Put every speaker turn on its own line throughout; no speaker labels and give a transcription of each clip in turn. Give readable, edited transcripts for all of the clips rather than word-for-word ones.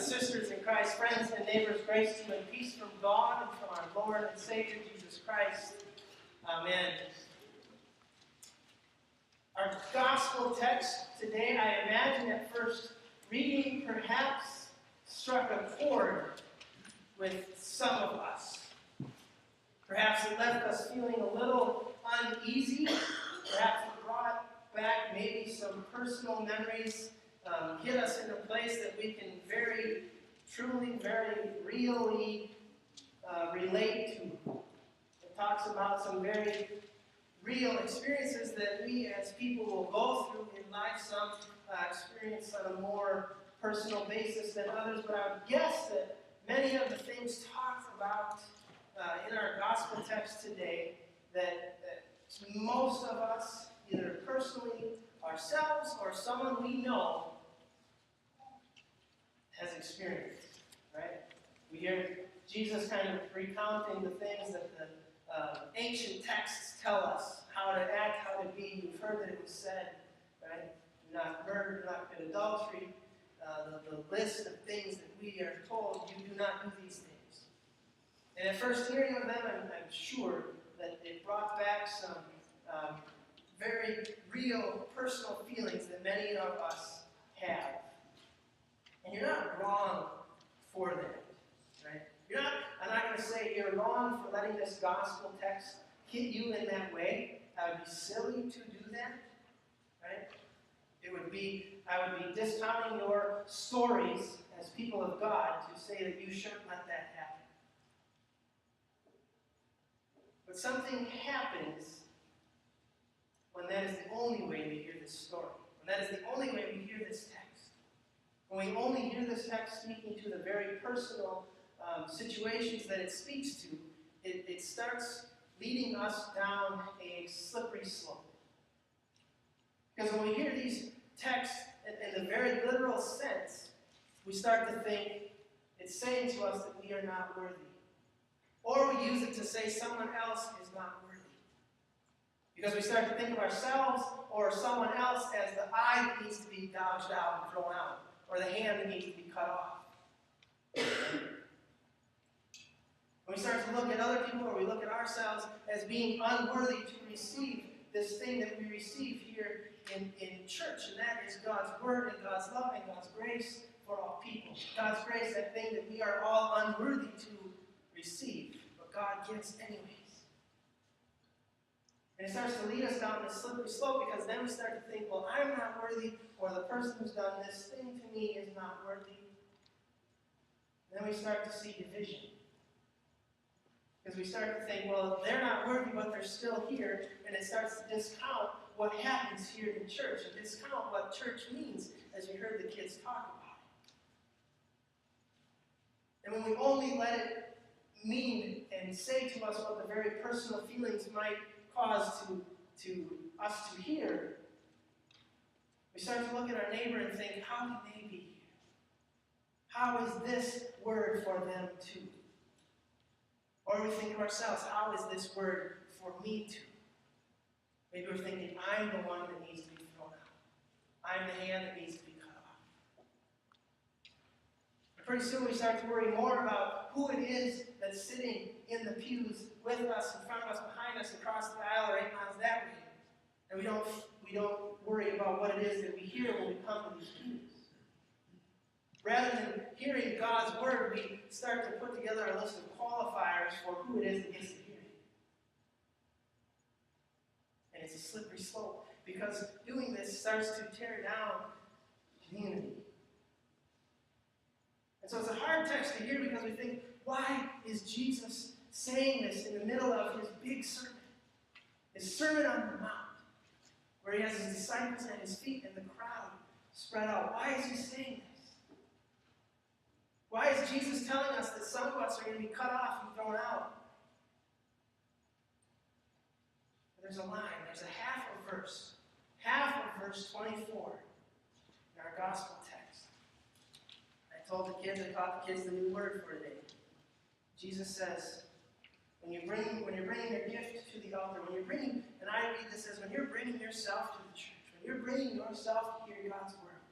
sisters in Christ, friends and neighbors, grace to you and peace from God and from our Lord and Savior Jesus Christ. Amen. Our gospel text today, I imagine at first reading, perhaps struck a chord with some of us. Perhaps it left us feeling a little uneasy. Perhaps it brought back maybe some personal memories, hit us in a place that we can very truly, very really relate to. It talks about some very real experiences that we as people will go through in life. Some experience on a more personal basis than others, but I would guess that many of the things talked about in our gospel text today that most of us, either personally, ourselves, or someone we know, has experienced, right? We hear Jesus kind of recounting the things that the ancient texts tell us, how to act, how to be. You've heard that it was said, right? Do not murder, do not commit adultery. The list of things that we are told, you do not do these things. And at first hearing of them, I'm sure that it brought back some very real personal feelings that many of us have. And you're not wrong for that, right? I'm not going to say you're wrong for letting this gospel text hit you in that way. I would be silly to do that, right? I would be discounting your stories as people of God to say that you shouldn't let that happen. But something happens when that is the only way we hear this story. When that is the only way we hear this text. When we only hear this text speaking to the very personal situations that it speaks to, it starts leading us down a slippery slope. Because when we hear these texts in the very literal sense, we start to think it's saying to us that we are not worthy. Or we use it to say someone else is not worthy. Because we start to think of ourselves or someone else as the eye that needs to be gouged out and thrown out, or the hand that needs to be cut off. When we start to look at other people, or we look at ourselves as being unworthy to receive this thing that we receive here in church, and that is God's word and God's love and God's grace for all people. God's grace, that thing that we are all unworthy to receive, but God gives anyways. And it starts to lead us down this slippery slope, because then we start to think, well, I'm not worthy, or the person who's done this thing to me is not worthy. And then we start to see division. Because we start to think, well, they're not worthy, but they're still here, and it starts to discount what happens here in church, and discount what church means, as we heard the kids talk about it. And when we only let it mean and say to us what the very personal feelings might cause to us to hear, we start to look at our neighbor and think, how can they be here? How is this word for them too? Or we think of ourselves, how is this word for me too? Maybe we're thinking, I'm the one that needs to be thrown out. I'm the hand that needs to be cut off. And pretty soon we start to worry more about who it is that's sitting in the pews with us, in front of us, behind us, across the aisle, or 8 miles that way. And we don't worry about what it is that we hear when we come to these pews. Rather than hearing God's word, we start to put together a list of qualifiers for who it is that gets to hear it. And it's a slippery slope, because doing this starts to tear down community. And so it's a hard text to hear, because we think, why is Jesus saying this in the middle of his big sermon? His Sermon on the Mount, where he has his disciples at his feet and the crowd spread out. Why is he saying this? Why is Jesus telling us that some of us are going to be cut off and thrown out? There's a line, there's a half of verse 24 in our gospel text. I told the kids, I taught the kids the new word for today. Jesus says, when you're bringing your gift to the altar, and I read this as, when you're bringing yourself to the church, when you're bringing yourself to hear God's word,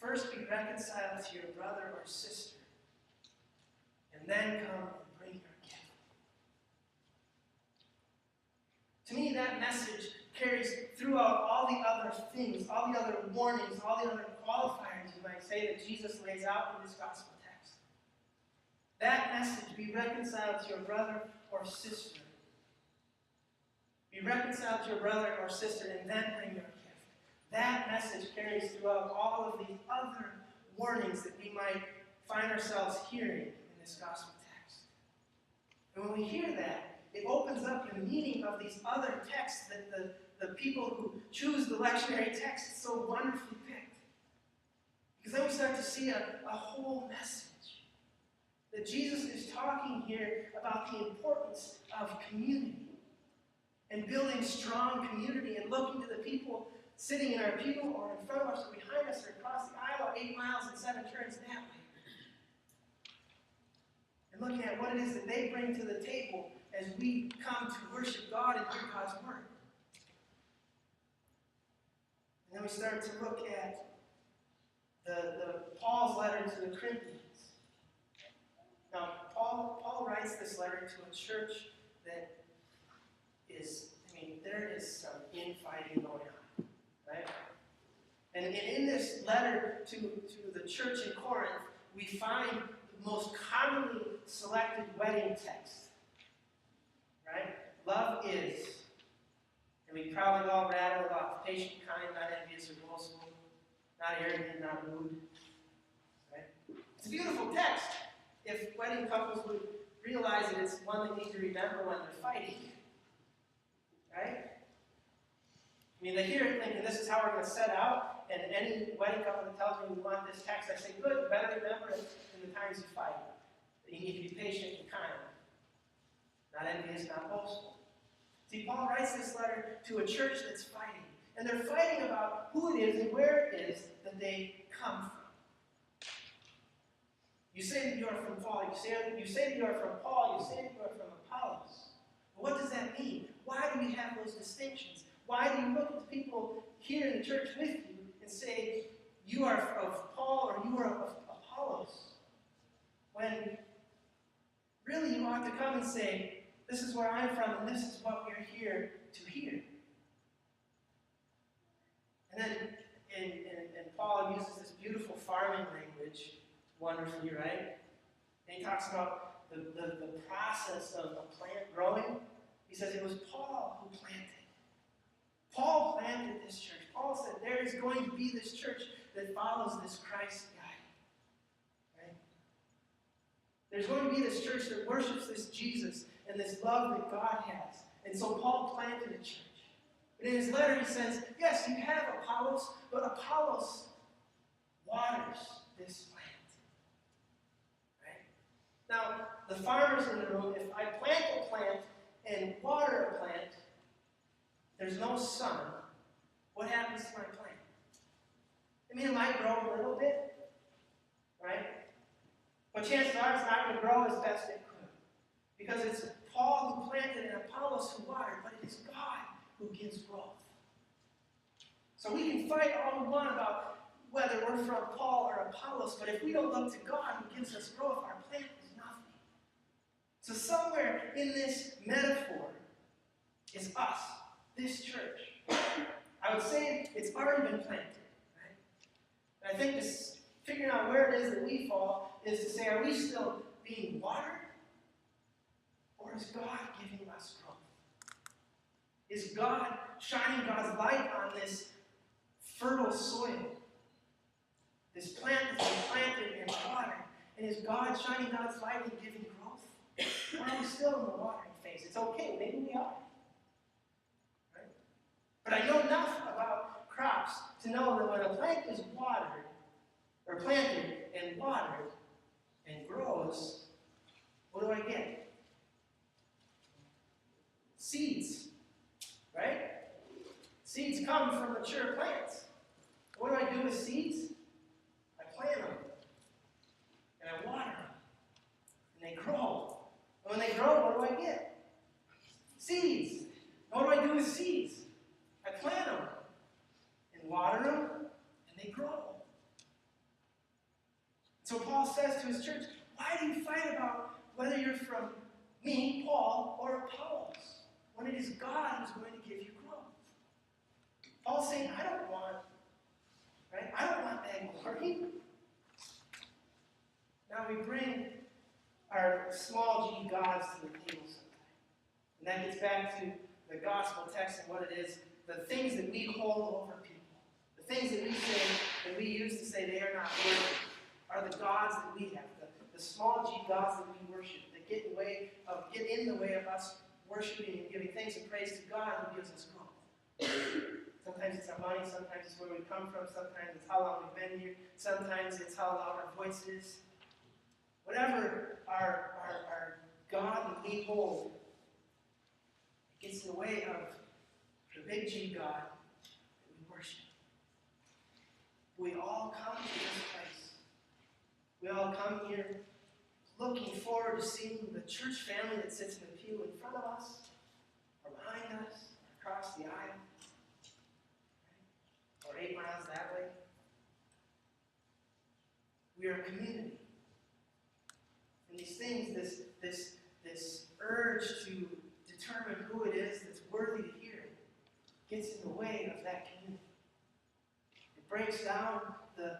First be reconciled to your brother or sister, and then come and bring your gift. To me, that message carries throughout all the other things, all the other warnings, all the other qualifiers, you might say, that Jesus lays out in this gospel text. That message, be reconciled to your brother or sister. Be reconciled to your brother or sister, and then bring your gift. That message carries throughout all of these other warnings that we might find ourselves hearing in this gospel text. And when we hear that, it opens up the meaning of these other texts that the people who choose the lectionary text so wonderfully picked. Because then we start to see a whole message. That Jesus is talking here about the importance of community and building strong community and looking to the people sitting in our pew or in front of us or behind us or across the aisle 8 miles and 7 turns that way. And looking at what it is that they bring to the table as we come to worship God and hear God's word. And then we start to look at the Paul's letter to the Corinthians. Now, Paul writes this letter to a church that is, there is some infighting going on, right? And in this letter to the church in Corinth, we find the most commonly selected wedding text, right? Love is, and we probably all rattle it off, patient, kind, not envious or boastful, not arrogant, not rude, right? It's a beautiful text. If wedding couples would realize that it's one they need to remember when they're fighting, right? They hear it thinking this is how we're going to set out, and any wedding couple that tells me we want this text, I say, good, you better remember it in the times you fight. That you need to be patient and kind, not envious, not boastful. See, Paul writes this letter to a church that's fighting, and they're fighting about who it is and where it is that they come from. You say that you are from Paul, you say that you are from Paul, you say that you are from Apollos. But what does that mean? Why do we have those distinctions? Why do you look at the people here in the church with you and say, you are of Paul or you are of Apollos? When really you ought to come and say, this is where I'm from and this is what we're here to hear. And then and Paul uses this beautiful farming language wonderfully, right? And he talks about the process of a plant growing. He says it was Paul who planted. Paul planted this church. Paul said there is going to be this church that follows this Christ guy. Right? There's going to be this church that worships this Jesus and this love that God has. And so Paul planted a church. And in his letter he says, yes, you have Apollos, but Apollos waters this plant. Now, the farmers in the room, if I plant a plant and water a plant, there's no sun. What happens to my plant? It might grow a little bit, right? But chances are it's not going to grow as best it could. Because it's Paul who planted and Apollos who watered, but it is God who gives growth. So we can fight all we want about whether we're from Paul or Apollos, but if we don't look to God who gives us growth, our plant is nothing. So somewhere in this metaphor is us, this church. I would say it's already been planted. Right? And I think this figuring out where it is that we fall is to say, are we still being watered? Or is God giving us growth? Is God shining God's light on this fertile soil? This plant that's been planted and watered. And is God shining God's light and giving growth? Or are we still in the watering phase? It's okay, maybe we are. Right? But I know enough about crops to know that when a plant is watered, or planted and watered, and grows, what do I get? Seeds. Right? Seeds come from mature plants. What do I do with seeds? I plant them. And I water them. And they grow. And when they grow, what do I get? Seeds. And what do I do with seeds? I plant them. And water them. And they grow. So Paul says to his church, why do you fight about whether you're from me, Paul, or Apollos, when it is God who's going to give you growth? Paul's saying, I don't want that glory. Now we bring our small g gods to the table sometimes. And that gets back to the gospel text and what it is, the things that we hold over people. The things that we say, that we use to say they are not worthy, are the gods that we have, the small g gods that we worship, that get in the way of us worshiping and giving thanks and praise to God who gives us growth. Sometimes it's our money, sometimes it's where we come from, sometimes it's how long we've been here, sometimes it's how loud our voice is. Whatever our God that we hold, it gets in the way of the big G God that we worship. We all come to this place. We all come here looking forward to seeing the church family that sits in the pew in front of us, or behind us, or across the aisle, or 8 miles that way. We are a community. And these things, this urge to determine who it is that's worthy to hear it, gets in the way of that community. It breaks down the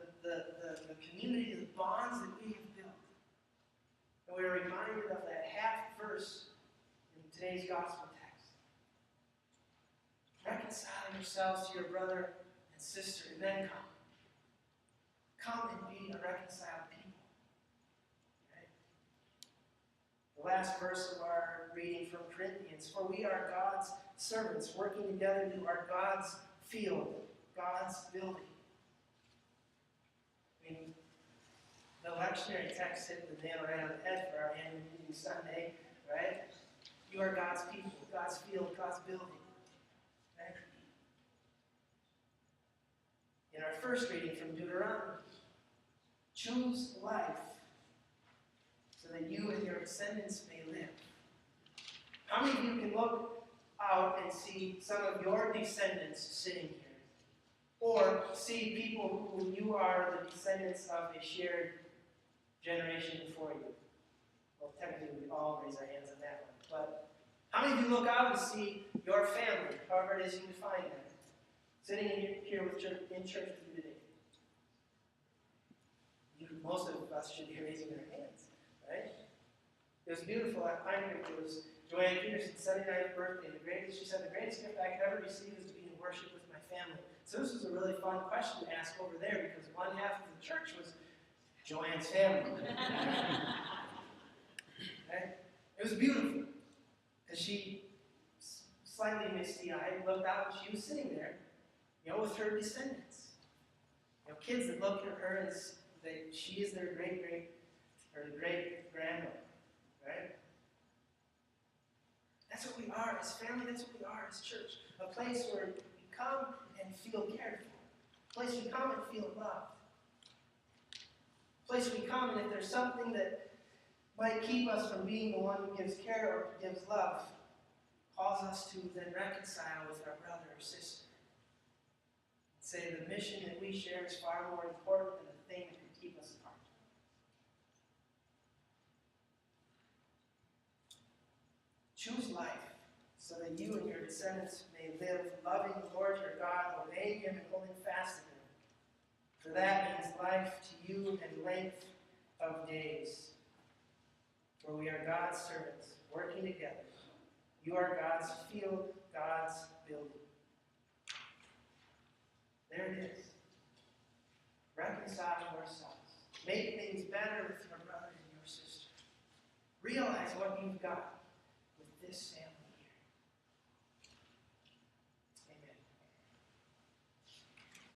community, the bonds that we have built. And we're reminded of that half verse in today's gospel text. Reconcile yourselves to your brother and sister, and then come. Come and be a reconciled people. Okay? The last verse of our reading from Corinthians, for we are God's servants, working together to our God's field, God's building. I mean, the lectionary text hit the nail right on the head for our annual meeting Sunday, right? You are God's people, God's field, God's building. Right? In our first reading from Deuteronomy, choose life so that you and your descendants may live. How many of you can look out and see some of your descendants sitting here? Or see people who you are the descendants of a shared generation before you? Well, technically we all raise our hands on that one. But how many of you look out and see your family, however it is you define that, sitting here with church, in church with you today? Most of us should be raising their hands, right? It was beautiful at Pine Creek. It was Joanne Peterson's 79th birthday. She said, the greatest gift I could ever receive is to be in worship with my family. So this was a really fun question to ask over there because one half of the church was Joanne's family. Right? It was beautiful because she, slightly misty-eyed, looked out and she was sitting there, with her descendants. Kids that look at her and she is their great-grandmother, right? That's what we are as family, that's what we are as church. A place where we come and feel cared for. A place we come and feel loved. A place we come and if there's something that might keep us from being the one who gives care or who gives love, calls us to then reconcile with our brother or sister. Say the mission that we share is far more important than the thing that can keep us apart. Choose life so that you and your descendants may live loving the Lord your God, obeying Him and holding fast to Him. For that means life to you and length of days. For we are God's servants, working together. You are God's field, God's building. There it is. Reconcile yourselves. Make things better with your brother and your sister. Realize what you've got with this family.